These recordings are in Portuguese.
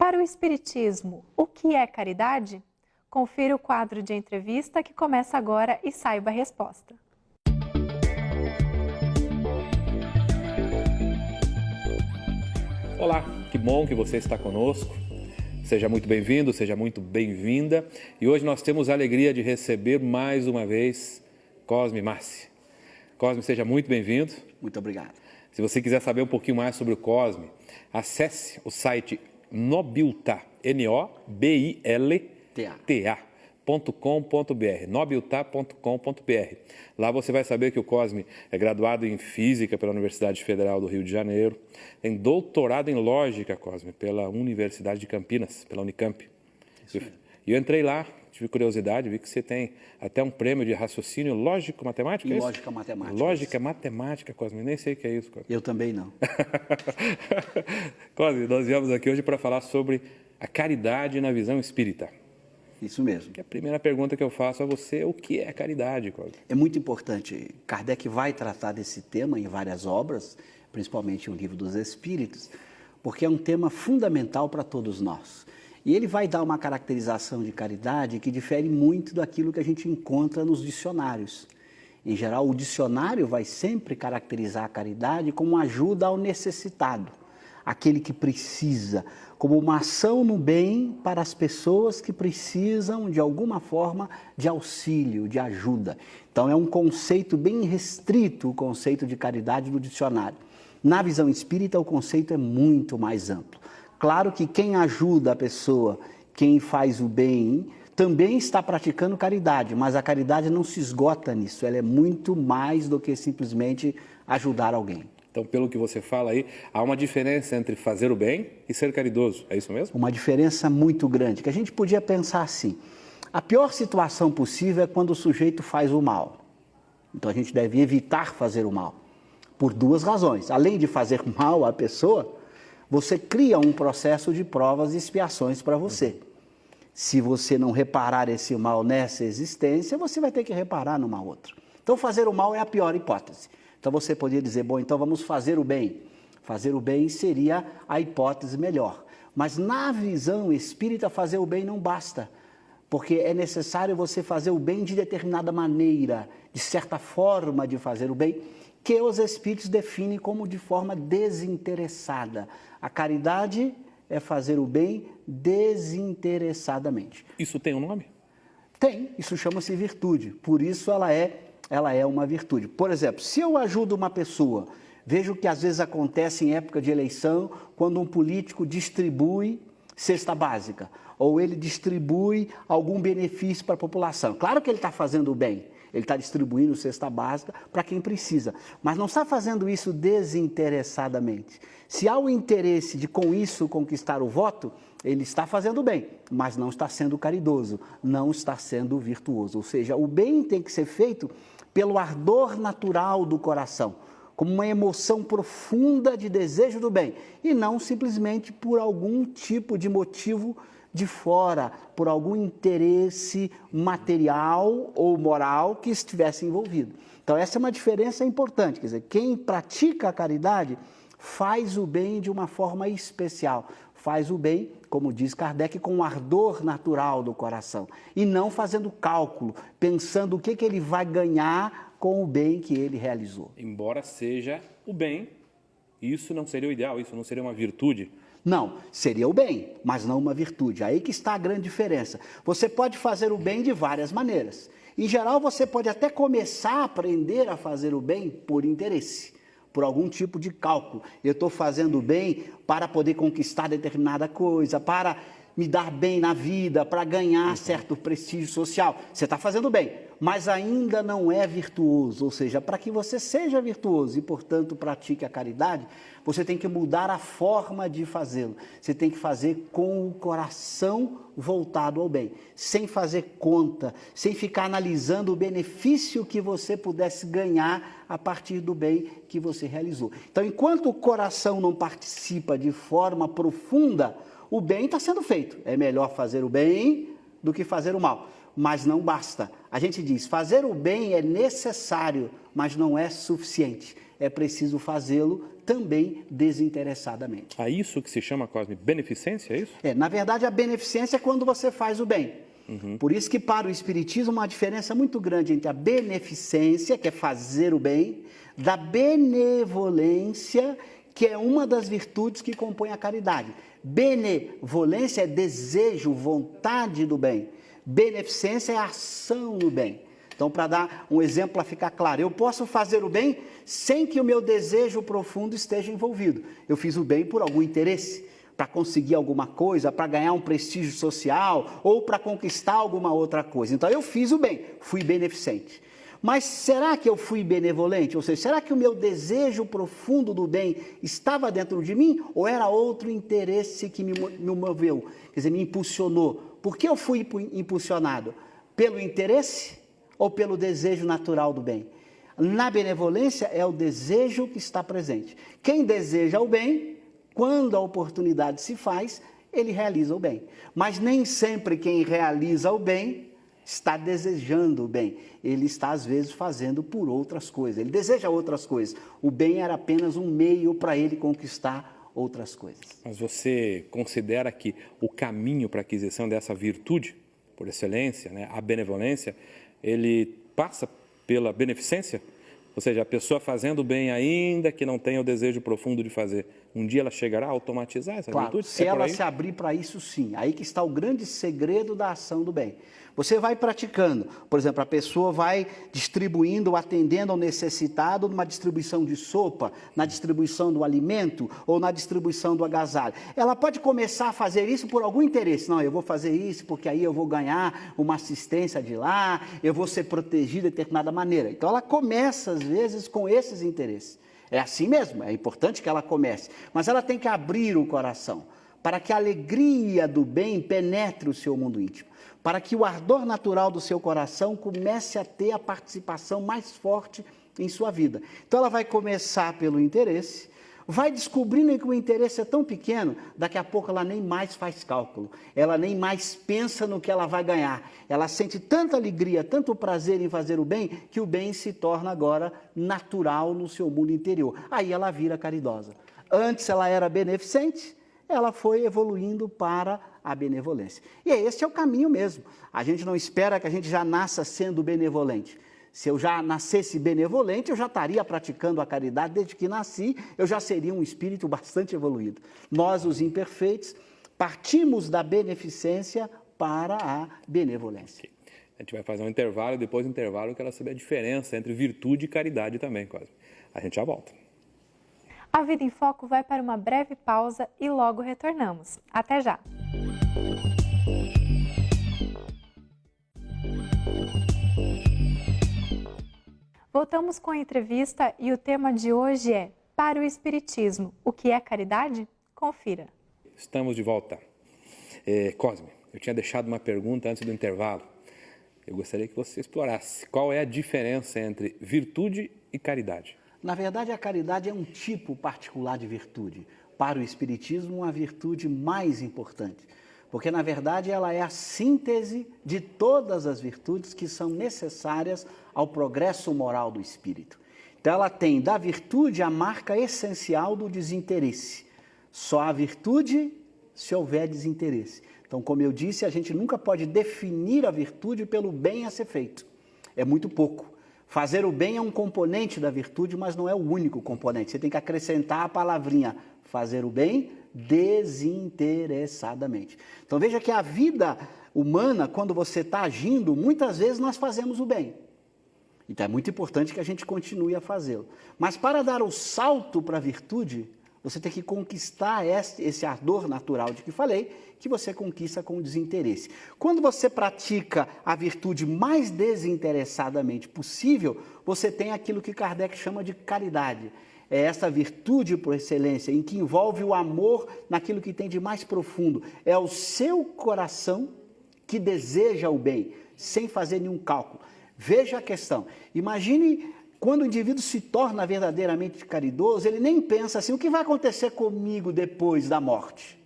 Para o Espiritismo, o que é caridade? Confira o quadro de entrevista que começa agora e saiba a resposta. Olá, que bom que você está conosco. Seja muito bem-vindo, seja muito bem-vinda. E hoje nós temos a alegria de receber mais uma vez Cosme Massi. Cosme, seja muito bem-vindo. Muito obrigado. Se você quiser saber um pouquinho mais sobre o Cosme, acesse o site Nobilta, nobilta.com.br, nobilta.com.br. Lá você vai saber que o Cosme é graduado em Física pela Universidade Federal do Rio de Janeiro, tem doutorado em Lógica, Cosme, pela Universidade de Campinas, pela Unicamp. E eu entrei lá, tive curiosidade, vi que você tem até um prêmio de raciocínio lógico-matemático, é isso? Lógica-matemática. Lógica-matemática, Cosme, nem sei o que é isso, Cosme. Eu também não. Cosme, nós viemos aqui hoje para falar sobre a caridade na visão espírita. Isso mesmo. Que a primeira pergunta que eu faço a você é o que é caridade, Cosme? É muito importante. Kardec vai tratar desse tema em várias obras, principalmente o Livro dos Espíritos, porque é um tema fundamental para todos nós. E ele vai dar uma caracterização de caridade que difere muito daquilo que a gente encontra nos dicionários. Em geral, o dicionário vai sempre caracterizar a caridade como uma ajuda ao necessitado, aquele que precisa, como uma ação no bem para as pessoas que precisam, de alguma forma, de auxílio, de ajuda. Então, é um conceito bem restrito, o conceito de caridade no dicionário. Na visão espírita, o conceito é muito mais amplo. Claro que quem ajuda a pessoa, quem faz o bem, também está praticando caridade, mas a caridade não se esgota nisso, ela é muito mais do que simplesmente ajudar alguém. Então, pelo que você fala aí, há uma diferença entre fazer o bem e ser caridoso, é isso mesmo? Uma diferença muito grande, que a gente podia pensar assim, a pior situação possível é quando o sujeito faz o mal. Então, a gente deve evitar fazer o mal, por duas razões. Além de fazer mal à pessoa, você cria um processo de provas e expiações para você. Se você não reparar esse mal nessa existência, você vai ter que reparar numa outra. Então, fazer o mal é a pior hipótese. Então, você poderia dizer, bom, então vamos fazer o bem. Fazer o bem seria a hipótese melhor. Mas na visão espírita, fazer o bem não basta. Porque é necessário você fazer o bem de determinada maneira, de certa forma de fazer o bem, que os espíritos definem como de forma desinteressada. A caridade é fazer o bem desinteressadamente. Isso tem um nome? Tem, isso chama-se virtude, por isso ela é uma virtude. Por exemplo, se eu ajudo uma pessoa, vejo que às vezes acontece em época de eleição, quando um político distribui cesta básica, ou ele distribui algum benefício para a população. Claro que ele está fazendo o bem, ele está distribuindo cesta básica para quem precisa, mas não está fazendo isso desinteressadamente. Se há o interesse de com isso conquistar o voto, ele está fazendo bem, mas não está sendo caridoso, não está sendo virtuoso. Ou seja, o bem tem que ser feito pelo ardor natural do coração, como uma emoção profunda de desejo do bem, e não simplesmente por algum tipo de motivo de fora, por algum interesse material ou moral que estivesse envolvido. Então, essa é uma diferença importante, quer dizer, quem pratica a caridade faz o bem de uma forma especial, faz o bem, como diz Kardec, com o ardor natural do coração, e não fazendo cálculo, pensando o que ele vai ganhar com o bem que ele realizou. Embora seja o bem, isso não seria o ideal, isso não seria uma virtude? Não, seria o bem, mas não uma virtude. Aí que está a grande diferença. Você pode fazer o bem de várias maneiras. Em geral, você pode até começar a aprender a fazer o bem por interesse, por algum tipo de cálculo. Eu estou fazendo o bem para poder conquistar determinada coisa, para me dar bem na vida, para ganhar certo prestígio social. Você está fazendo bem, mas ainda não é virtuoso. Ou seja, para que você seja virtuoso e, portanto, pratique a caridade, você tem que mudar a forma de fazê-lo. Você tem que fazer com o coração voltado ao bem, sem fazer conta, sem ficar analisando o benefício que você pudesse ganhar a partir do bem que você realizou. Então, enquanto o coração não participa de forma profunda, o bem está sendo feito. É melhor fazer o bem do que fazer o mal. Mas não basta. A gente diz, fazer o bem é necessário, mas não é suficiente. É preciso fazê-lo também desinteressadamente. A isso que se chama, Cosme, beneficência, é isso? Na verdade, a beneficência é quando você faz o bem. Por isso que para o Espiritismo uma diferença muito grande entre a beneficência, que é fazer o bem, da benevolência, que é uma das virtudes que compõe a caridade. Benevolência é desejo, vontade do bem. Beneficência é ação no bem. Então, para dar um exemplo para ficar claro, eu posso fazer o bem sem que o meu desejo profundo esteja envolvido. Eu fiz o bem por algum interesse, para conseguir alguma coisa, para ganhar um prestígio social ou para conquistar alguma outra coisa. Então, eu fiz o bem, fui beneficente. Mas será que eu fui benevolente? Ou seja, será que o meu desejo profundo do bem estava dentro de mim ou era outro interesse que me moveu, quer dizer, me impulsionou? Por que eu fui impulsionado? Pelo interesse ou pelo desejo natural do bem? Na benevolência é o desejo que está presente. Quem deseja o bem, quando a oportunidade se faz, ele realiza o bem. Mas nem sempre quem realiza o bem está desejando o bem. Ele está, às vezes, fazendo por outras coisas. Ele deseja outras coisas. O bem era apenas um meio para ele conquistar outras coisas. Mas você considera que o caminho para a aquisição dessa virtude, por excelência, né, a benevolência, ele passa pela beneficência? Ou seja, a pessoa fazendo o bem ainda que não tenha o desejo profundo de fazer, um dia ela chegará a automatizar essa virtude? Se ela se abrir para isso, sim. Aí que está o grande segredo da ação do bem. Você vai praticando, por exemplo, a pessoa vai distribuindo, atendendo ao necessitado numa distribuição de sopa, na distribuição do alimento ou na distribuição do agasalho. Ela pode começar a fazer isso por algum interesse. Não, eu vou fazer isso porque aí eu vou ganhar uma assistência de lá, eu vou ser protegido de determinada maneira. Então ela começa, às vezes, com esses interesses. É assim mesmo, é importante que ela comece, mas ela tem que abrir o coração para que a alegria do bem penetre o seu mundo íntimo, para que o ardor natural do seu coração comece a ter a participação mais forte em sua vida. Então ela vai começar pelo interesse, vai descobrindo que o interesse é tão pequeno, daqui a pouco ela nem mais faz cálculo, ela nem mais pensa no que ela vai ganhar. Ela sente tanta alegria, tanto prazer em fazer o bem, que o bem se torna agora natural no seu mundo interior. Aí ela vira caridosa. Antes ela era beneficente, ela foi evoluindo para a benevolência. E esse é o caminho mesmo. A gente não espera que a gente já nasça sendo benevolente. Se eu já nascesse benevolente, eu já estaria praticando a caridade. Desde que nasci, eu já seria um espírito bastante evoluído. Nós, os imperfeitos, partimos da beneficência para a benevolência. A gente vai fazer um intervalo, depois do intervalo eu quero saber a diferença entre virtude e caridade também, Cosme. A gente já volta. A Vida em Foco vai para uma breve pausa e logo retornamos. Até já! Voltamos com a entrevista e o tema de hoje é Para o Espiritismo, o que é caridade? Confira. Estamos de volta. Cosme, eu tinha deixado uma pergunta antes do intervalo. Eu gostaria que você explorasse. Qual é a diferença entre virtude e caridade? Na verdade, a caridade é um tipo particular de virtude. Para o Espiritismo, uma virtude mais importante. Porque, na verdade, ela é a síntese de todas as virtudes que são necessárias ao progresso moral do espírito. Então, ela tem da virtude a marca essencial do desinteresse. Só há virtude se houver desinteresse. Então, como eu disse, a gente nunca pode definir a virtude pelo bem a ser feito. É muito pouco. Fazer o bem é um componente da virtude, mas não é o único componente. Você tem que acrescentar a palavrinha fazer o bem desinteressadamente. Então veja que a vida humana, quando você está agindo, muitas vezes nós fazemos o bem. Então é muito importante que a gente continue a fazê-lo. Mas para dar o salto para a virtude, você tem que conquistar esse ardor natural de que falei, que você conquista com o desinteresse. Quando você pratica a virtude mais desinteressadamente possível, você tem aquilo que Kardec chama de caridade. É essa virtude por excelência, em que envolve o amor naquilo que tem de mais profundo. É o seu coração que deseja o bem, sem fazer nenhum cálculo. Veja a questão. Imagine quando o indivíduo se torna verdadeiramente caridoso, ele nem pensa assim, o que vai acontecer comigo depois da morte?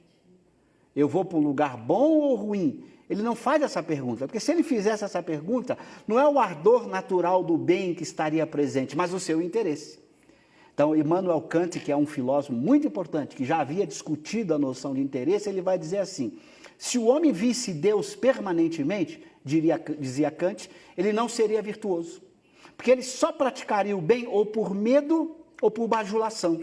Eu vou para um lugar bom ou ruim? Ele não faz essa pergunta, porque se ele fizesse essa pergunta, não é o ardor natural do bem que estaria presente, mas o seu interesse. Então, Immanuel Kant, que é um filósofo muito importante, que já havia discutido a noção de interesse, ele vai dizer assim: se o homem visse Deus permanentemente, dizia Kant, ele não seria virtuoso. Porque ele só praticaria o bem ou por medo ou por bajulação.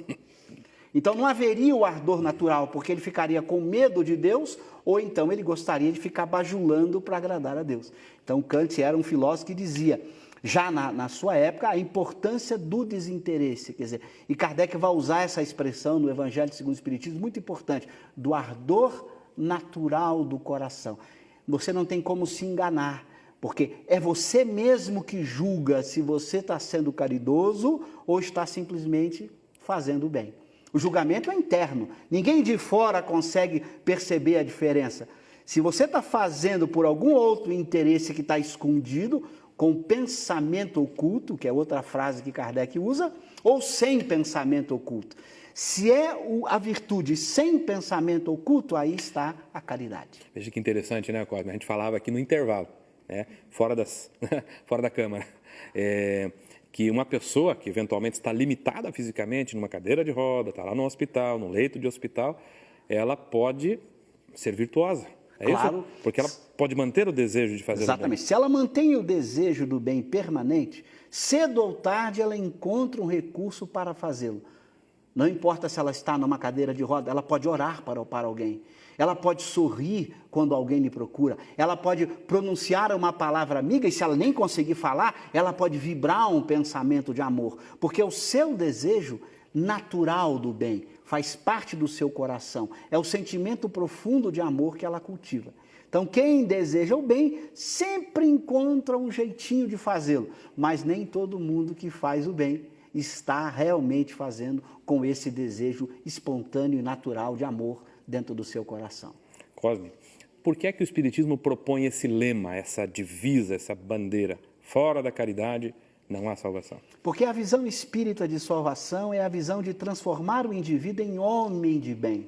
Então não haveria o ardor natural, porque ele ficaria com medo de Deus, ou então ele gostaria de ficar bajulando para agradar a Deus. Então Kant era um filósofo que dizia, já na sua época, a importância do desinteresse. Quer dizer, e Kardec vai usar essa expressão no Evangelho segundo o Espiritismo, muito importante, do ardor natural do coração. Você não tem como se enganar, porque é você mesmo que julga se você está sendo caridoso ou está simplesmente fazendo o bem. O julgamento é interno, ninguém de fora consegue perceber a diferença. Se você está fazendo por algum outro interesse que está escondido, com pensamento oculto, que é outra frase que Kardec usa, ou sem pensamento oculto. Se é a virtude sem pensamento oculto, aí está a caridade. Veja que interessante, né, Cosme? A gente falava aqui no intervalo, né? fora da Câmara, que uma pessoa que eventualmente está limitada fisicamente numa cadeira de roda, está lá no hospital, no leito de hospital, ela pode ser virtuosa. É claro, isso? Porque ela pode manter o desejo de fazer exatamente. o bem. Se ela mantém o desejo do bem permanente, cedo ou tarde ela encontra um recurso para fazê-lo. Não importa se ela está numa cadeira de roda, ela pode orar para alguém. Ela pode sorrir quando alguém lhe procura. Ela pode pronunciar uma palavra amiga e se ela nem conseguir falar, ela pode vibrar um pensamento de amor. Porque o seu desejo natural do bem faz parte do seu coração. É o sentimento profundo de amor que ela cultiva. Então, quem deseja o bem sempre encontra um jeitinho de fazê-lo. Mas nem todo mundo que faz o bem está realmente fazendo com esse desejo espontâneo e natural de amor dentro do seu coração. Cosme, por que é que o Espiritismo propõe esse lema, essa divisa, essa bandeira? Fora da caridade não há salvação. Porque a visão espírita de salvação é a visão de transformar o indivíduo em homem de bem.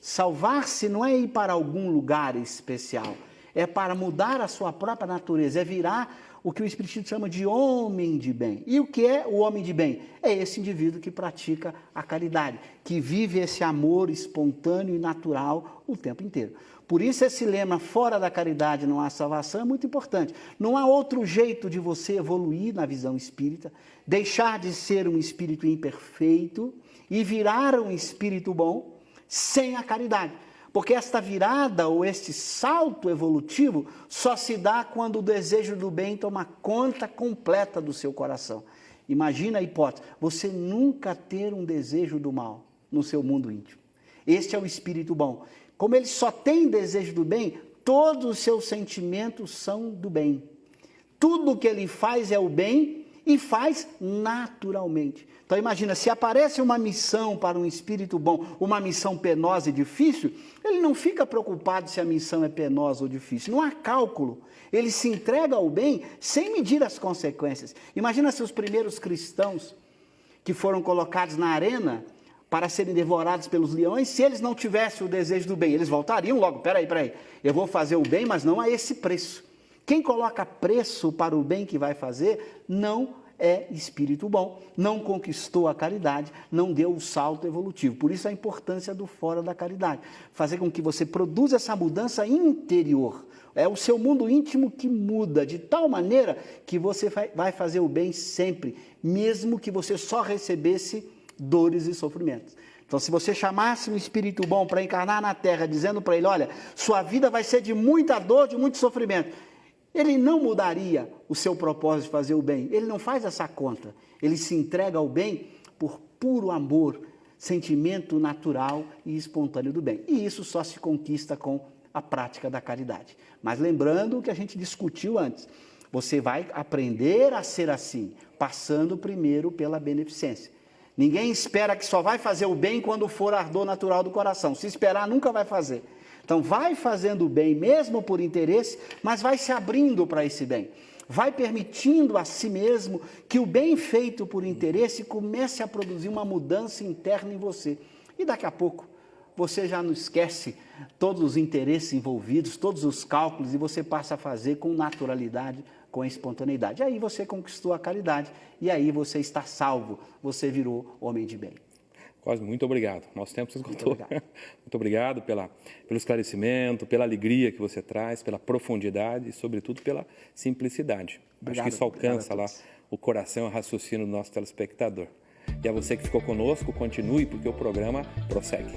Salvar-se não é ir para algum lugar especial, é para mudar a sua própria natureza, é virar o que o Espiritismo chama de homem de bem. E o que é o homem de bem? É esse indivíduo que pratica a caridade, que vive esse amor espontâneo e natural o tempo inteiro. Por isso esse lema, fora da caridade não há salvação, é muito importante. Não há outro jeito de você evoluir na visão espírita, deixar de ser um espírito imperfeito e virar um espírito bom sem a caridade. Porque esta virada ou este salto evolutivo só se dá quando o desejo do bem toma conta completa do seu coração. Imagina a hipótese, você nunca ter um desejo do mal no seu mundo íntimo. Este é o espírito bom. Como ele só tem desejo do bem, todos os seus sentimentos são do bem. Tudo o que ele faz é o bem e faz naturalmente. Então imagina, se aparece uma missão para um espírito bom, uma missão penosa e difícil, ele não fica preocupado se a missão é penosa ou difícil, não há cálculo. Ele se entrega ao bem sem medir as consequências. Imagina se os primeiros cristãos que foram colocados na arena para serem devorados pelos leões, se eles não tivessem o desejo do bem, eles voltariam logo, peraí, eu vou fazer o bem, mas não a esse preço. Quem coloca preço para o bem que vai fazer, não é espírito bom, não conquistou a caridade, não deu o salto evolutivo. Por isso a importância do fora da caridade. Fazer com que você produza essa mudança interior. É o seu mundo íntimo que muda de tal maneira que você vai fazer o bem sempre, mesmo que você só recebesse dores e sofrimentos. Então, se você chamasse um espírito bom para encarnar na Terra, dizendo para ele, olha, sua vida vai ser de muita dor, de muito sofrimento, ele não mudaria o seu propósito de fazer o bem. Ele não faz essa conta. Ele se entrega ao bem por puro amor, sentimento natural e espontâneo do bem. E isso só se conquista com a prática da caridade. Mas lembrando o que a gente discutiu antes, você vai aprender a ser assim, passando primeiro pela beneficência. Ninguém espera que só vai fazer o bem quando for ardor natural do coração. Se esperar, nunca vai fazer. Então, vai fazendo o bem, mesmo por interesse, mas vai se abrindo para esse bem. Vai permitindo a si mesmo que o bem feito por interesse comece a produzir uma mudança interna em você. E daqui a pouco, você já não esquece todos os interesses envolvidos, todos os cálculos, e você passa a fazer com naturalidade com espontaneidade. Aí você conquistou a caridade e aí você está salvo, você virou homem de bem. Cosme, muito obrigado. Nosso tempo se esgotou. Muito obrigado. Muito obrigado pelo esclarecimento, pela alegria que você traz, pela profundidade e, sobretudo, pela simplicidade. Obrigado, Acho que isso alcança lá todos. o coração e o raciocínio do nosso telespectador. E a você que ficou conosco, continue, porque o programa prossegue.